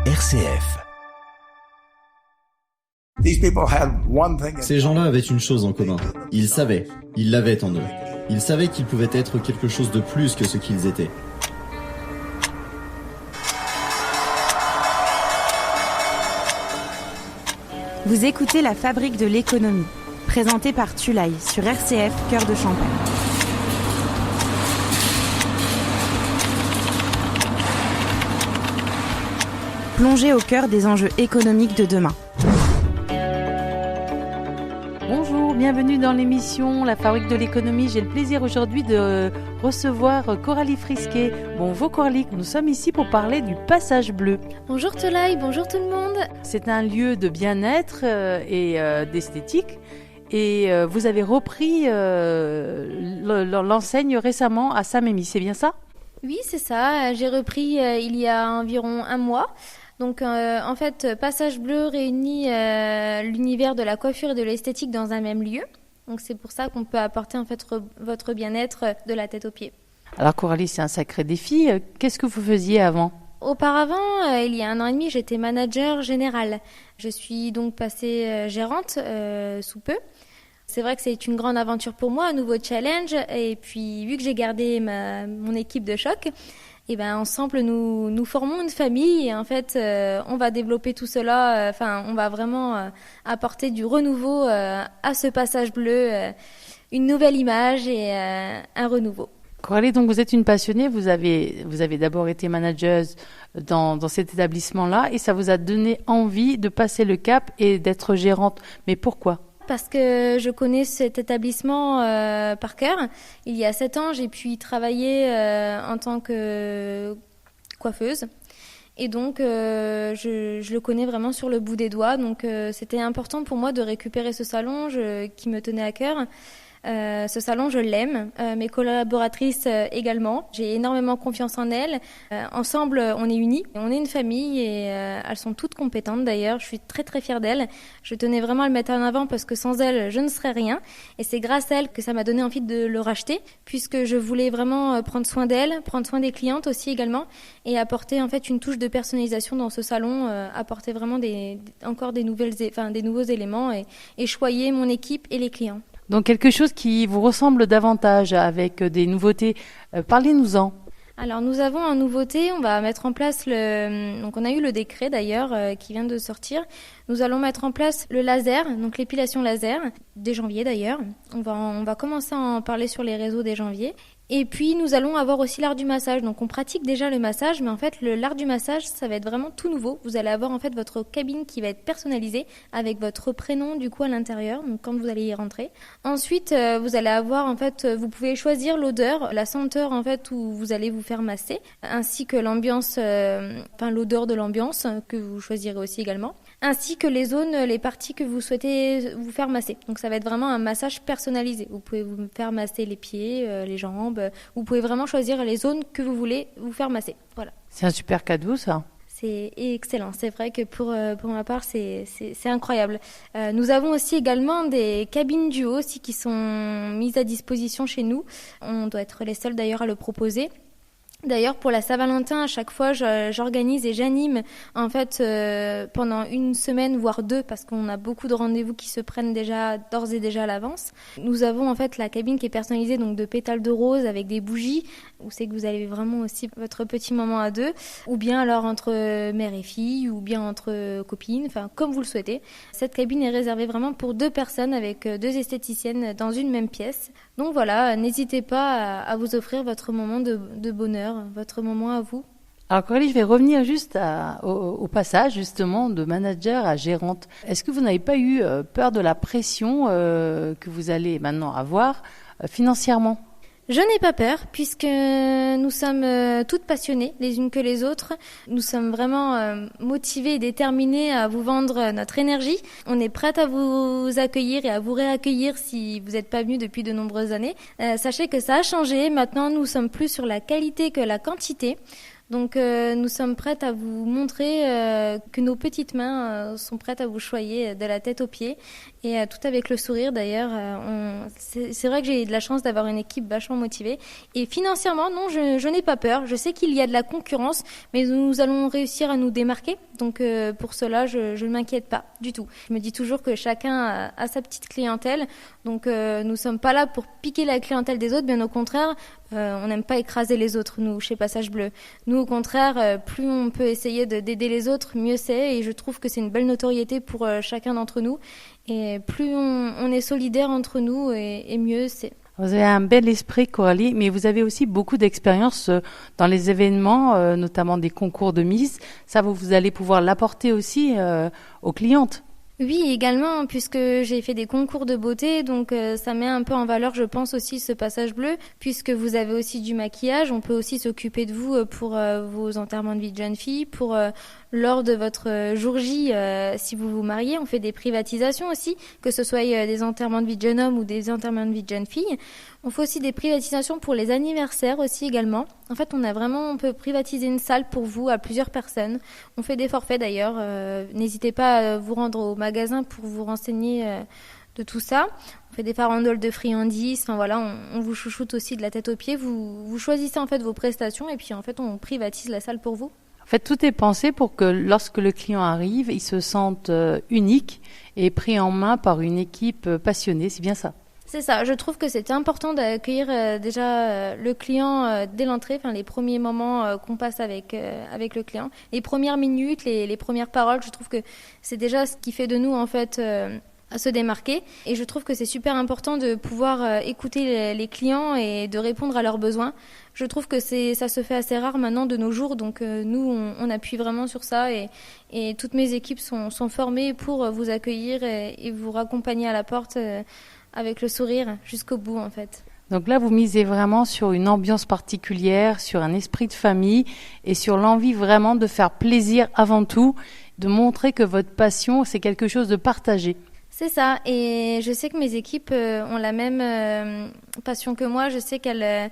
RCF. Ces gens-là avaient une chose en commun. Ils savaient, ils l'avaient en eux. Ils savaient qu'ils pouvaient être quelque chose de plus que ce qu'ils étaient. Vous écoutez La Fabrique de l'économie, présentée par Tulaï sur RCF Cœur de Champagne. Plongez au cœur des enjeux économiques de demain. Bonjour, bienvenue dans l'émission La Fabrique de l'économie. J'ai le plaisir aujourd'hui de recevoir Coralie Frisquet. Bonjour Coralie, nous sommes ici pour parler du Passage Bleu. Bonjour Tolaï, bonjour tout le monde. C'est un lieu de bien-être et d'esthétique. Et vous avez repris l'enseigne récemment à Saint-Mémy, c'est bien ça ? Oui, c'est ça. J'ai repris il y a environ un mois. Donc en fait, Passage Bleu réunit l'univers de la coiffure et de l'esthétique dans un même lieu. Donc c'est pour ça qu'on peut apporter en fait votre bien-être de la tête aux pieds. Alors Coralie, c'est un sacré défi. Qu'est-ce que vous faisiez avant ? Auparavant, il y a 1 an et demi, j'étais manager général. Je suis donc passée gérante sous peu. C'est vrai que c'est une grande aventure pour moi, un nouveau challenge. Et puis vu que j'ai gardé mon équipe de choc, et ben ensemble nous formons une famille et en fait on va développer tout cela. On va vraiment apporter du renouveau à ce Passage Bleu, une nouvelle image et un renouveau. Coralie, donc vous êtes une passionnée, vous avez d'abord été manageuse dans cet établissement-là et ça vous a donné envie de passer le cap et d'être gérante. Mais pourquoi ? Parce que je connais cet établissement par cœur. Il y a 7 ans, j'ai pu y travailler en tant que coiffeuse. Et donc, je le connais vraiment sur le bout des doigts. Donc, c'était important pour moi de récupérer ce salon qui me tenait à cœur. Ce salon, je l'aime. Mes collaboratrices également. J'ai énormément confiance en elles. Ensemble, on est unis. On est une famille et elles sont toutes compétentes d'ailleurs. Je suis très très fière d'elles. Je tenais vraiment à le mettre en avant parce que sans elles, je ne serais rien. Et c'est grâce à elles que ça m'a donné envie de le racheter puisque je voulais vraiment prendre soin d'elles, prendre soin des clientes aussi également et apporter en fait une touche de personnalisation dans ce salon, apporter vraiment encore des nouveaux éléments et choyer mon équipe et les clients. Donc quelque chose qui vous ressemble davantage avec des nouveautés. Parlez-nous-en. Alors nous avons en nouveauté, on va mettre en place donc on a eu le décret d'ailleurs qui vient de sortir. Nous allons mettre en place le laser, donc l'épilation laser, dès janvier d'ailleurs. On va commencer à en parler sur les réseaux dès janvier. Et puis nous allons avoir aussi l'art du massage. Donc on pratique déjà le massage, mais en fait l'art du massage, ça va être vraiment tout nouveau. Vous allez avoir en fait votre cabine qui va être personnalisée avec votre prénom du coup à l'intérieur, donc quand vous allez y rentrer. Ensuite, vous allez avoir en fait, vous pouvez choisir l'odeur, la senteur en fait où vous allez vous faire masser, ainsi que l'ambiance, l'odeur de l'ambiance que vous choisirez aussi également, ainsi que les zones, les parties que vous souhaitez vous faire masser. Donc ça va être vraiment un massage personnalisé. Vous pouvez vous faire masser les pieds, les jambes. Vous pouvez vraiment choisir les zones que vous voulez vous faire masser. Voilà. C'est un super cadeau, ça. C'est excellent. C'est vrai que pour ma part, c'est incroyable. Nous avons aussi également des cabines duo aussi qui sont mises à disposition chez nous. On doit être les seuls d'ailleurs à le proposer. D'ailleurs, pour la Saint-Valentin, à chaque fois, j'organise et j'anime en fait pendant 1 semaine, voire 2, parce qu'on a beaucoup de rendez-vous qui se prennent d'ores et déjà à l'avance. Nous avons en fait la cabine qui est personnalisée donc de pétales de rose avec des bougies, où c'est que vous avez vraiment aussi votre petit moment à deux, ou bien alors entre mère et fille, ou bien entre copines, enfin comme vous le souhaitez. Cette cabine est réservée vraiment pour 2 personnes avec 2 esthéticiennes dans une même pièce. Donc voilà, n'hésitez pas à vous offrir votre moment de bonheur, votre moment à vous. Alors Coralie, je vais revenir juste au passage justement de manager à gérante. Est-ce que vous n'avez pas eu peur de la pression que vous allez maintenant avoir financièrement ? Je n'ai pas peur puisque nous sommes toutes passionnées les unes que les autres. Nous sommes vraiment motivées et déterminées à vous vendre notre énergie. On est prête à vous accueillir et à vous réaccueillir si vous n'êtes pas venus depuis de nombreuses années. Sachez que ça a changé. Maintenant, nous sommes plus sur la qualité que la quantité. Donc nous sommes prêtes à vous montrer que nos petites mains sont prêtes à vous choyer de la tête aux pieds et tout avec le sourire d'ailleurs. C'est vrai que j'ai de la chance d'avoir une équipe vachement motivée et financièrement non, je n'ai pas peur. Je sais qu'il y a de la concurrence, mais nous allons réussir à nous démarquer. Donc pour cela, je ne m'inquiète pas du tout. Je me dis toujours que chacun a sa petite clientèle. Donc nous sommes pas là pour piquer la clientèle des autres, bien au contraire. On n'aime pas écraser les autres, nous, chez Passage Bleu. Nous, au contraire, plus on peut essayer d'aider les autres, mieux c'est. Et je trouve que c'est une belle notoriété pour chacun d'entre nous. Et plus on est solidaires entre nous, et mieux c'est. Vous avez un bel esprit, Coralie, mais vous avez aussi beaucoup d'expérience dans les événements, notamment des concours de Miss. Ça, vous allez pouvoir l'apporter aussi aux clientes. Oui, également, puisque j'ai fait des concours de beauté, donc ça met un peu en valeur, je pense, aussi ce Passage Bleu, puisque vous avez aussi du maquillage. On peut aussi s'occuper de vous pour vos enterrements de vie de jeune fille, pour lors de votre jour J, si vous vous mariez. On fait des privatisations aussi, que ce soit des enterrements de vie de jeune homme ou des enterrements de vie de jeune fille. On fait aussi des privatisations pour les anniversaires aussi également. En fait, on peut privatiser une salle pour vous à plusieurs personnes. On fait des forfaits d'ailleurs. N'hésitez pas à vous rendre au magasin pour vous renseigner de tout ça. On fait des farandoles de friandises. Enfin voilà, on vous chouchoute aussi de la tête aux pieds. Vous choisissez en fait vos prestations et puis en fait on privatise la salle pour vous. En fait, tout est pensé pour que lorsque le client arrive, il se sente unique et pris en main par une équipe passionnée. C'est bien ça. C'est ça, je trouve que c'était important d'accueillir déjà le client dès l'entrée, enfin les premiers moments qu'on passe avec le client, les premières minutes, les premières paroles. Je trouve que c'est déjà ce qui fait de nous en fait à se démarquer. Et je trouve que c'est super important de pouvoir écouter les clients et de répondre à leurs besoins. Je trouve que ça se fait assez rare maintenant de nos jours, donc nous on appuie vraiment sur ça et toutes mes équipes sont formées pour vous accueillir et vous raccompagner à la porte avec le sourire jusqu'au bout en fait. Donc là, vous misez vraiment sur une ambiance particulière, sur un esprit de famille et sur l'envie vraiment de faire plaisir avant tout, de montrer que votre passion, c'est quelque chose de partagé. C'est ça, et je sais que mes équipes ont la même passion que moi. Je sais qu'elles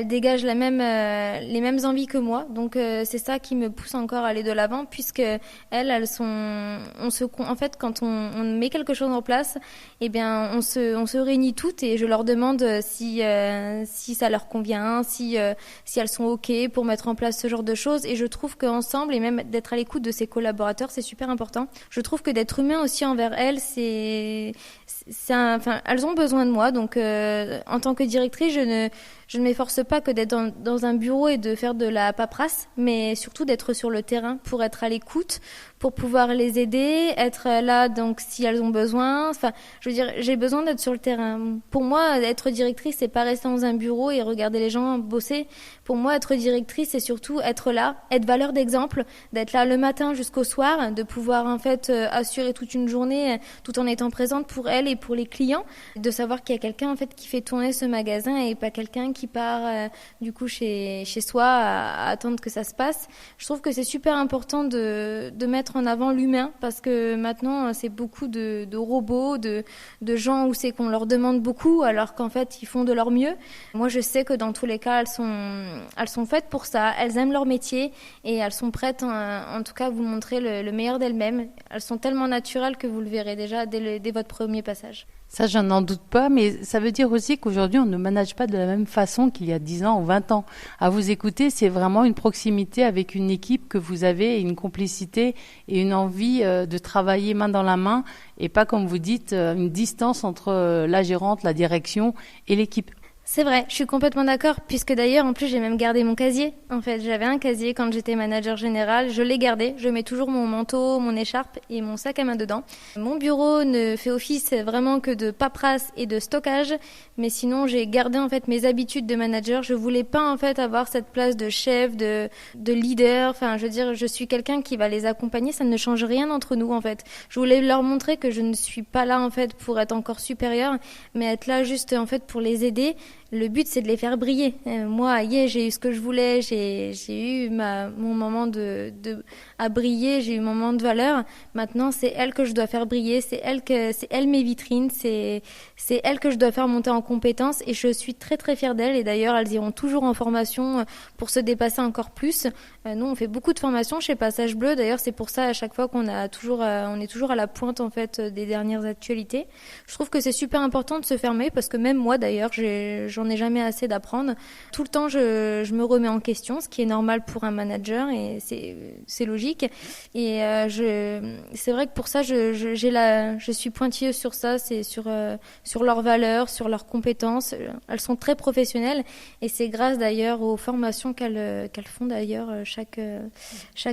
dégagent les mêmes envies que moi. Donc c'est ça qui me pousse encore à aller de l'avant, puisque elles sont, en fait, quand on met quelque chose en place, eh bien on se réunit toutes et je leur demande si ça leur convient, si elles sont ok pour mettre en place ce genre de choses. Et je trouve qu'ensemble, et même d'être à l'écoute de ses collaborateurs, c'est super important. Je trouve que d'être humain aussi envers elles, elles ont besoin de moi, donc en tant que directrice, je ne m'efforce pas que d'être dans un bureau et de faire de la paperasse, mais surtout d'être sur le terrain pour être à l'écoute, pour pouvoir les aider, être là donc si elles ont besoin. Enfin, je veux dire, j'ai besoin d'être sur le terrain. Pour moi, être directrice, c'est pas rester dans un bureau et regarder les gens bosser. Pour moi, être directrice, c'est surtout être là, être valeur d'exemple, d'être là le matin jusqu'au soir, de pouvoir en fait assurer toute une journée tout en étant présente pour elles et pour les clients, de savoir qu'il y a quelqu'un en fait qui fait tourner ce magasin et pas quelqu'un qui part du coup chez soi à attendre que ça se passe. Je trouve que c'est super important de mettre en avant l'humain, parce que maintenant c'est beaucoup de robots, de gens où c'est qu'on leur demande beaucoup alors qu'en fait ils font de leur mieux. Moi je sais que dans tous les cas elles sont faites pour ça, elles aiment leur métier et elles sont prêtes en tout cas à vous montrer le meilleur d'elles-mêmes. Elles sont tellement naturelles que vous le verrez déjà dès votre premier passage. Ça, je n'en doute pas, mais ça veut dire aussi qu'aujourd'hui, on ne manage pas de la même façon qu'il y a 10 ans ou 20 ans. À vous écouter, c'est vraiment une proximité avec une équipe que vous avez, une complicité et une envie de travailler main dans la main et pas, comme vous dites, une distance entre la gérante, la direction et l'équipe. C'est vrai, je suis complètement d'accord, puisque d'ailleurs, en plus, j'ai même gardé mon casier. En fait, j'avais un casier quand j'étais manager général, je l'ai gardé. Je mets toujours mon manteau, mon écharpe et mon sac à main dedans. Mon bureau ne fait office vraiment que de paperasse et de stockage, mais sinon, j'ai gardé en fait mes habitudes de manager. Je voulais pas en fait avoir cette place de chef, de leader. Enfin, je veux dire, je suis quelqu'un qui va les accompagner. Ça ne change rien entre nous en fait. Je voulais leur montrer que je ne suis pas là en fait pour être encore supérieure, mais être là juste en fait pour les aider. Le but, c'est de les faire briller. Moi, j'ai eu ce que je voulais, j'ai eu mon moment à briller, j'ai eu mon moment de valeur. Maintenant, c'est elle que je dois faire briller, c'est elle mes vitrines, c'est elle que je dois faire monter en compétences et je suis très très fière d'elle. Et d'ailleurs, elles iront toujours en formation pour se dépasser encore plus. Nous, on fait beaucoup de formations chez Passage Bleu. D'ailleurs, c'est pour ça à chaque fois on est toujours à la pointe en fait des dernières actualités. Je trouve que c'est super important de se fermer parce que même moi, d'ailleurs, j'en ai jamais assez d'apprendre. Tout le temps, je me remets en question, ce qui est normal pour un manager et c'est logique. Et c'est vrai que pour ça, je suis pointilleuse sur ça. C'est sur leurs valeurs, sur leurs compétences. Elles sont très professionnelles et c'est grâce d'ailleurs aux formations qu'elles font d'ailleurs chaque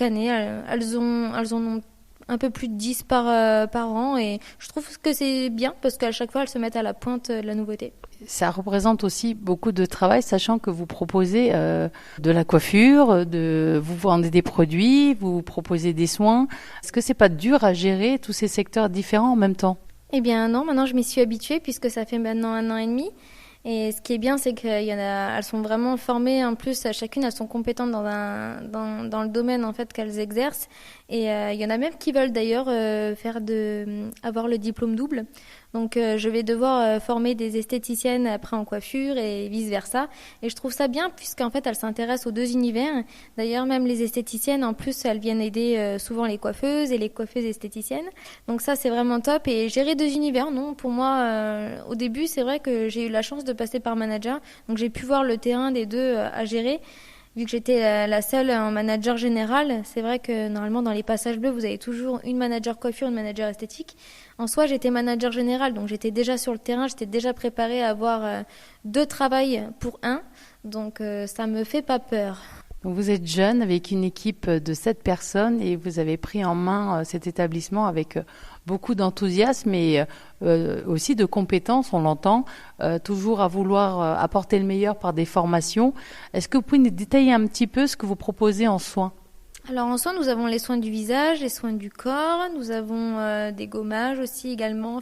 année. Elles en ont un peu plus de 10 par an et je trouve que c'est bien parce qu'à chaque fois elles se mettent à la pointe de la nouveauté. Ça représente aussi beaucoup de travail, sachant que vous proposez de la coiffure, vous vendez des produits, vous proposez des soins. Est-ce que c'est pas dur à gérer tous ces secteurs différents en même temps ? Eh bien non, maintenant je m'y suis habituée puisque ça fait maintenant 1 an et demi. Et ce qui est bien, c'est qu'elles sont vraiment formées. En plus, chacune, elles sont compétentes dans le domaine en fait qu'elles exercent. Et il y en a même qui veulent d'ailleurs avoir le diplôme double. Donc, je vais devoir former des esthéticiennes après en coiffure et vice versa. Et je trouve ça bien puisqu'en fait, elles s'intéressent aux 2 univers. D'ailleurs, même les esthéticiennes, en plus, elles viennent aider souvent les coiffeuses et les coiffeuses esthéticiennes. Donc ça, c'est vraiment top. Et gérer 2 univers, non, pour moi, au début, c'est vrai que j'ai eu la chance de passer par manager. Donc, j'ai pu voir le terrain des 2 à gérer. Vu que j'étais la seule en manager général, c'est vrai que normalement dans les passages bleus, vous avez toujours une manager coiffure, une manager esthétique. En soi, j'étais manager général, donc j'étais déjà sur le terrain, j'étais déjà préparée à avoir 2 travails pour 1, donc ça me fait pas peur. Vous êtes jeune avec une équipe de 7 personnes et vous avez pris en main cet établissement avec beaucoup d'enthousiasme et aussi de compétences, on l'entend, toujours à vouloir apporter le meilleur par des formations. Est-ce que vous pouvez nous détailler un petit peu ce que vous proposez en soins ? Alors en soins, nous avons les soins du visage, les soins du corps, nous avons des gommages aussi également,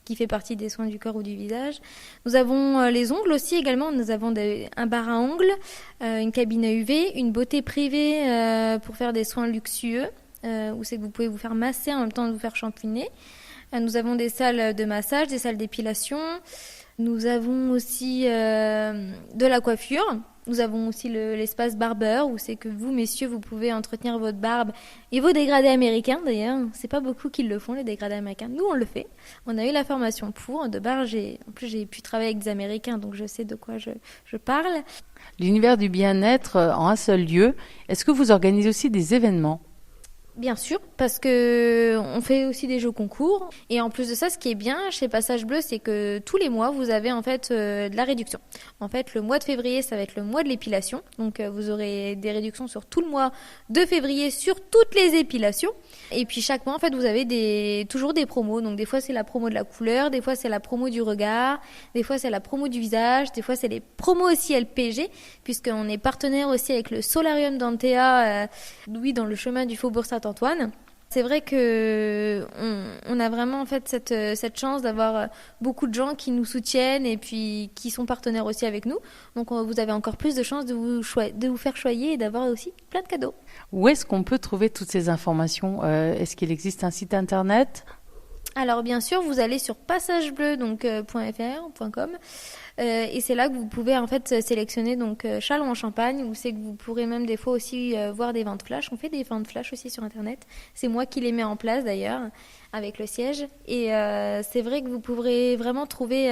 qui fait partie des soins du corps ou du visage. Nous avons les ongles aussi également. Nous avons un bar à ongles, une cabine à UV, une beauté privée pour faire des soins luxueux, où c'est que vous pouvez vous faire masser en même temps de vous faire shampooiner. Nous avons des salles de massage, des salles d'épilation. Nous avons aussi de la coiffure. Nous avons aussi l'espace barbeur où c'est que vous, messieurs, vous pouvez entretenir votre barbe et vos dégradés américains d'ailleurs. C'est pas beaucoup qui le font, les dégradés américains. Nous, on le fait. On a eu la formation pour. De base, en plus, j'ai pu travailler avec des Américains, donc je sais de quoi je parle. L'univers du bien-être en un seul lieu. Est-ce que vous organisez aussi des événements ? Bien sûr, parce que on fait aussi des jeux concours. Et en plus de ça, ce qui est bien chez Passage Bleu, c'est que tous les mois, vous avez en fait de la réduction. En fait, le mois de février, ça va être le mois de l'épilation. Donc, vous aurez des réductions sur tout le mois de février sur toutes les épilations. Et puis, chaque mois, en fait, vous avez toujours des promos. Donc, des fois, c'est la promo de la couleur, des fois, c'est la promo du regard, des fois, c'est la promo du visage, des fois, c'est les promos aussi LPG, puisqu'on est partenaire aussi avec le Solarium d'Antea, dans le chemin du Faubourg Saint-Antoine. C'est vrai que on a vraiment en fait cette chance d'avoir beaucoup de gens qui nous soutiennent et puis qui sont partenaires aussi avec nous. Donc vous avez encore plus de chances de vous faire choyer et d'avoir aussi plein de cadeaux. Où est-ce qu'on peut trouver toutes ces informations ? Est-ce qu'il existe un site internet ? Alors bien sûr, vous allez sur passagebleu .fr.com et c'est là que vous pouvez en fait sélectionner donc Châlons-en-Champagne, où c'est que vous pourrez même des fois aussi voir des ventes flash. On fait des ventes flash aussi sur internet. C'est moi qui les mets en place d'ailleurs avec le siège et c'est vrai que vous pourrez vraiment trouver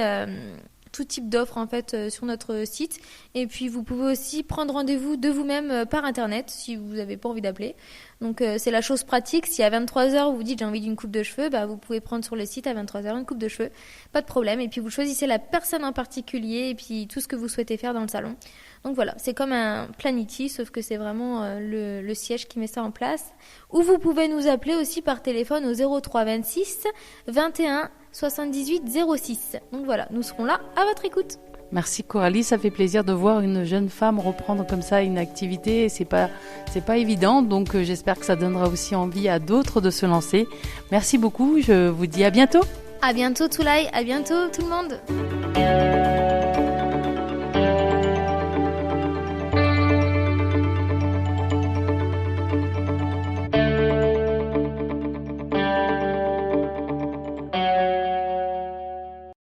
tout type d'offres en fait sur notre site. Et puis vous pouvez aussi prendre rendez-vous de vous-même par internet si vous n'avez pas envie d'appeler. Donc c'est la chose pratique. Si à 23h vous vous dites j'ai envie d'une coupe de cheveux, vous pouvez prendre sur le site à 23h une coupe de cheveux, pas de problème. Et puis vous choisissez la personne en particulier et puis tout ce que vous souhaitez faire dans le salon. Donc voilà, c'est comme un Planity, sauf que c'est vraiment le siège qui met ça en place. Ou vous pouvez nous appeler aussi par téléphone au 03 26 21 78 06. Donc voilà, nous serons là à votre écoute. Merci Coralie, ça fait plaisir de voir une jeune femme reprendre comme ça une activité. C'est pas évident, donc j'espère que ça donnera aussi envie à d'autres de se lancer. Merci beaucoup, je vous dis à bientôt. À bientôt Toulaï, à bientôt tout le monde.